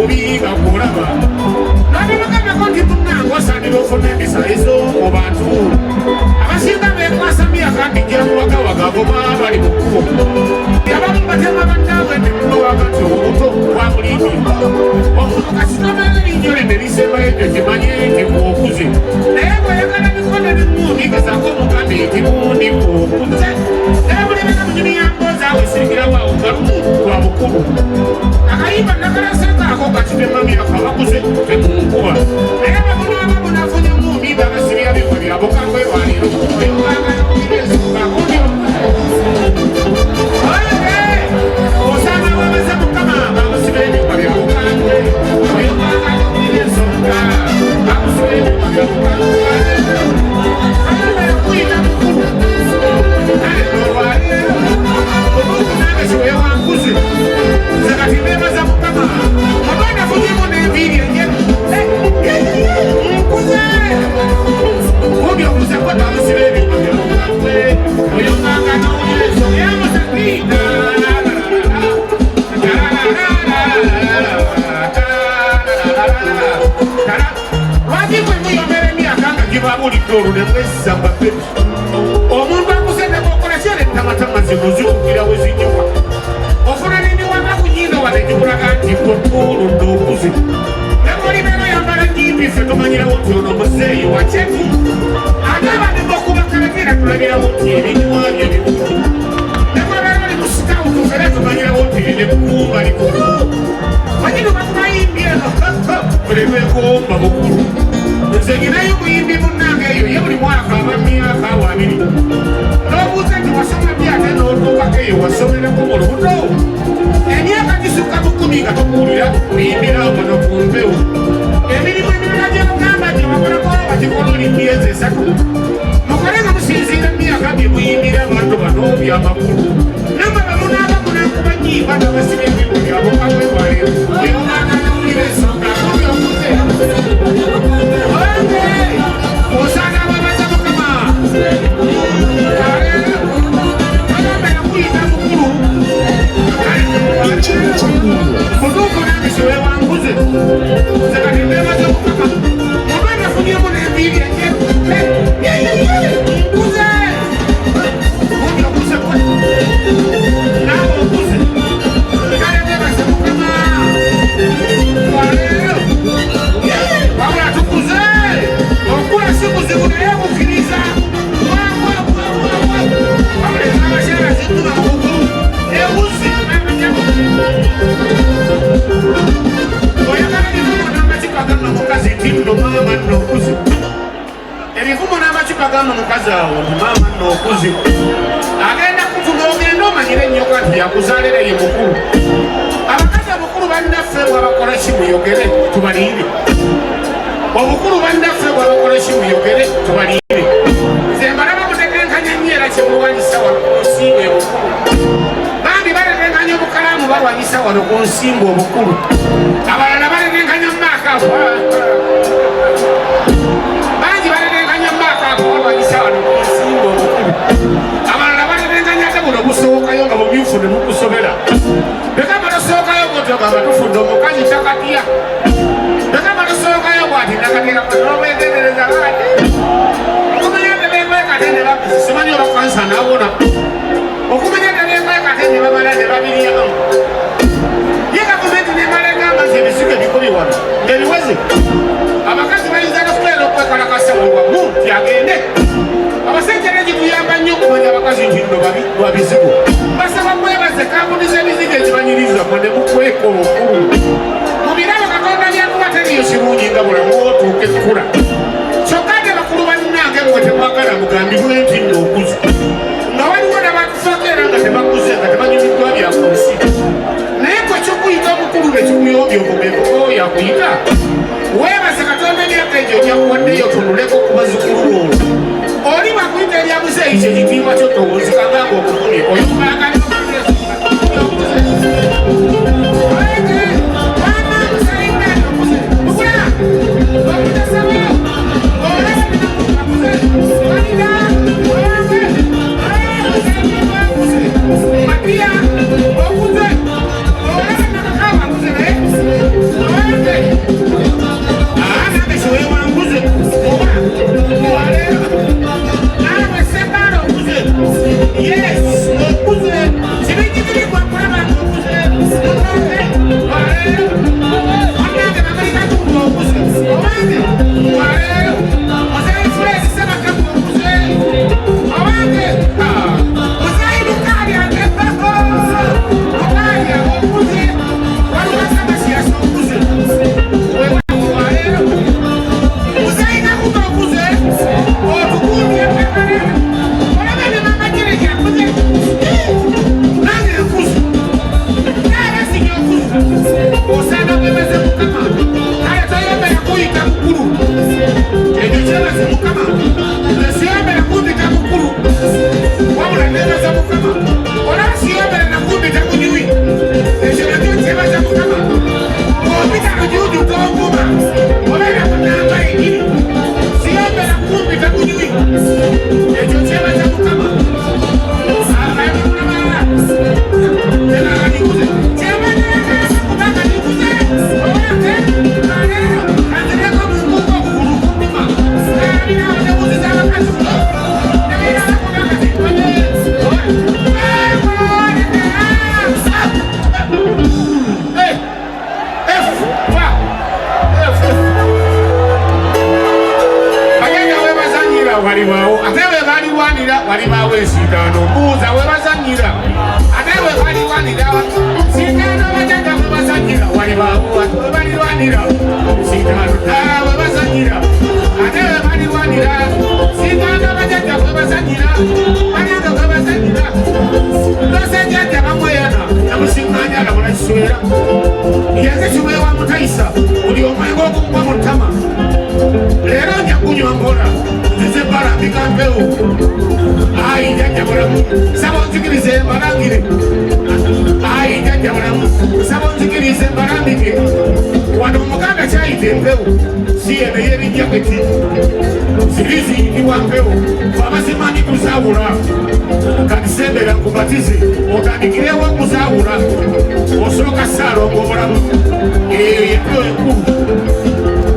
bubi bakulaba nani bagamba konti munango osaanira ofuna empisa ezo mu bantu abasinga beekwasa myaka ndigira mu wagawaga boba bali mu kkubo abamu batema bannaabwe ne muno wakati obuto bwamulimbimba omuntu kasitoma erinnya lye ne lisembayo ekyo kimanye nti bw'okuze naye bw'oyagala mikono ebimundi gezaako omugambe nti mundi bw'okuze naye buli bena munyini yamboozi awo esirikirawo awo nga lumu lwa bukulu akayimba nakalaseeko ako kakitema myaka bakuze temunkuba naye bamunaaba munafunye mundi bagasibya bimwe byabukangwe bwaliro osanga wabeze mukama bamusibe ebimwe byabukangwe ensonga bamusibe ebimwe byabukangwe kuyita mukulu kale nolwaleero obukunange kiwewanguze zekati bebaza mukama abaana funyemu n'enviiri enjeru nkuze kumbi okuze ko bamusibe ebimwe byabukangwe oyonganga n'oyeso yamusakiina lwaki bwe muyomera emyaka nga gibabulidde olulembwezisa mbabbebi omuntu akusedeko okola kyerettamatama zino zikukira we zinyuka ofuna niniwaka ku nyindo wane gikulaga nti gotuludde okuze nekolibeera oyambala nyimbi ffe tumanyirawo nti ono muzeeyi wakyeki ate abadde okubakalagira tulabirawo nti ebinywa bye bibungi nekolibeera oli musitawu tufere tumanyirawo nti enekumba likulu wanyino bakumayimbi eno kulebegomba bukulu nze nginayo muyimbi munnange eyo ye buli mwaka abamyaka awo abiri n'obuuza nti wasoma byate n'otuukako eyo wasomereko mu lubuto emyaka gisukka mu 10 nga tokuwulira kuyimbira wano ku mpewo emirimu emirala gyemugamba gye bakolako bagikola oli myezi 3 mukole nga musinziira emyaka bye muyimbira abantu bano byamakulu namba bamunaaba munankuba nyimba nabasiba ebintu byabukabwe bwaleero emunaananawulira ensonga akobyokuze osanga babaza mukama agambera kuyita mukulu mutuufu nange siwewanguze zekati bebaza mukama omwana afunyemu n'enviiri enjeru nkuze kumbi okuze kwe naawe okuze kale bebaze mukama waleero wabula tukuze okula si kuzibu naye bukiriza wabula ezabasera zitula mukulu ewuzi oyagala ebivumo n'amakipa gano mukazi nti nno maama nno okuzi ebivumo n'amakipa gano mukazi awo nti maama nno okuzi agenda kufuna ogenda omanyire ennyoka nti yakuzaalira ye mukulu abakazi abukulu bannaffe bwabakola ki muyogere tubalinde obukulu bannaffe bwabakola ki muyogere tubalinde nze mbalaba mutegenkanya nnyo era kyemuwanyisa wano ku nsimbu ebukulu bambi balegenkanya obukalaamu balwanyisa wano ku nsimbu obukulu abalala balegenkanya mumaaka abo bangi balegenkanya mumaaka abo balwanyisa wano ku nsimbu obukulu abalala balegenkanya ate buno busookayo nga bumyufu ne mukusobera bekama tosookayo gotogamba tufudde omukazi takatya bekama tosookayo bwati nakatera nobegendereza ate okumanya nebenkwekate ne simanyi olwakansa nawona okumanya nebenkwekate ne bamala ne babiryamu ye gavumenti nemala egamba nti ebisigo ebikumi wano ebiweze abakazi bayinza nokubeera okwekalakasa buli wamu nti agende abasajja negikuyamba nnyo okumanya abakazi nti nno babizigo basaba mwebaze kampuni z'ebizigo ekibanyiriza mwe ne mukweka obukulu mu birabo katonda byakuba teriyo kirungi nga bulamu otuuka ekkula kyokka ate bakulu bannange mwe temwagala mugambibwe nti nno okuze nga waliwo nabatufako era nga tebakuze nga tebanyumiddwa byaku nsi naye kwe kikuyita omukulu ne kikuyobya obumengo oyo akuyita weebaze katonda emyaka egyo gyakuwaddeyo tunuleko ku bazzukulu olwo oli bakuyita eryabuzeeyi kyekitiibwa kyotowozikanganga okukumi oyo mbaagala Matia, namusinganya na mulaswera yanze kiwewa mutaisa buli omwengo ogugwa mu ttama leero nja kunywa mpola nzize balambika mpewo ayi jajja bulamu saba onzikirize mbalangire ayi jajja bulamu saba onzikirize mbalambike wano omuganda kyayita empewo si eno y'ebijjaketi zibiziyitibwa mpewo abazimanyi kuzaawula katisembera nkubatize otandikirewo okuzaawula osooka ssaalongo obulamu eyo yempewo enkulu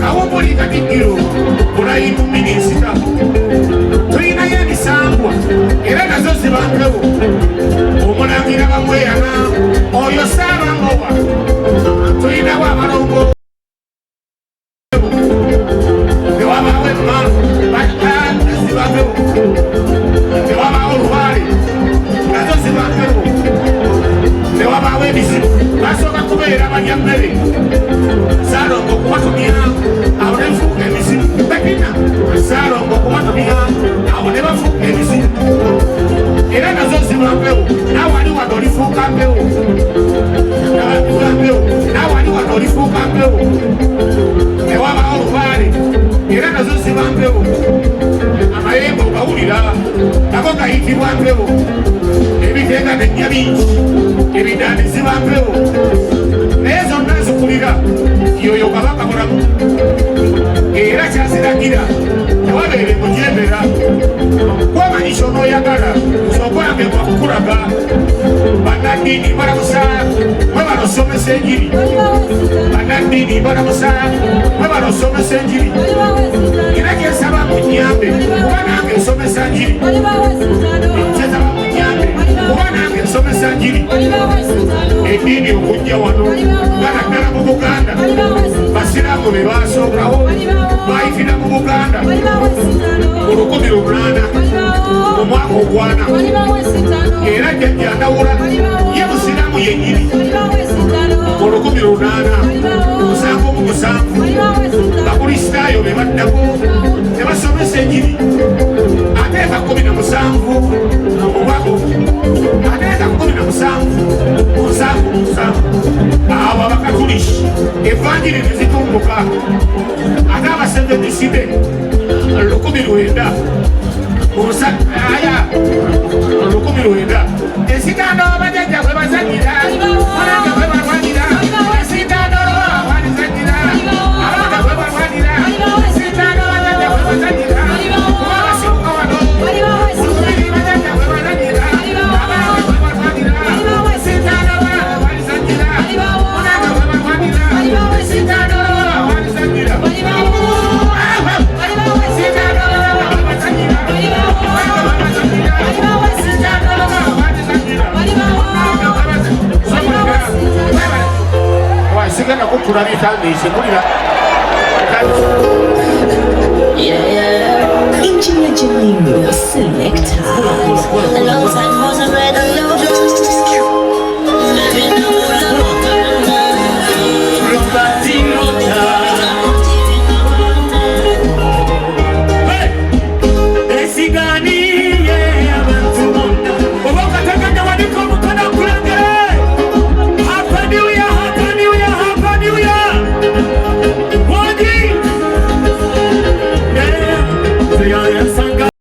kawumbuli katikkiro bulayimu minisita tulinayo emisambwa era nazo ziba mpewo omulangira bamweyana oyo saabangowa tulinawo abalongo basoka kubeera banyammere Saalongo okubatumya awo ne bafuuka emizimu bakina Saalongo okubatumya awo ne bafuuka emizimu era nazo ziba mpewo naawe ali wano olifuuka mpewo naawe ali wano olifuuka mpewo ne wabaawo olubaale era nazo ziba mpewo amayembe ogawulira nago gayitibwa mpewo ebiteeka nennya bingi ebidaani ziba mpewo naye zonna zikulira yoyo kabaka mulamu era kyaziragira tewabeere mujembera kwemanyisa onooyagala sookolange gwakukulaga bannaddiini balamusa mwe banosomesa enjiri bannaddiini balamusa mwe banosomesa enjiri era kyesaba munyambe kuba nange nsomesa njiri kyesaba munyambe kuba nange nsomesa njiri eddiini okujja wano gala ddala mu Buganda basiraamu be baasookawo baayitira mu Buganda mu 1800 mu mwaka ogwana era jjajja ndawula ye musiraamu yennyini mu 1877 bakulisitaayo be baddako ne basomesa enjiri ateeka 17 mu mwaka ateeka 17 abo abakatuliki evanjiri ne zitumbuka ate abaseventiside 1900 aya 1900 esitano abajajja bwe bazanyira abanga bwe balwanira esitano abalizanyira abanga bwe balwanira esitano abajajja bwe bazanyira kuba basibuka wano olubiri bajajja bwe balanyira abanga bwe balwanira esitano abalizanyira abanga bwe balwanira esitano abalizanyira sigana kukula bitandise kulira Engineer Jalingo Selector alongside Moses Red and Yes,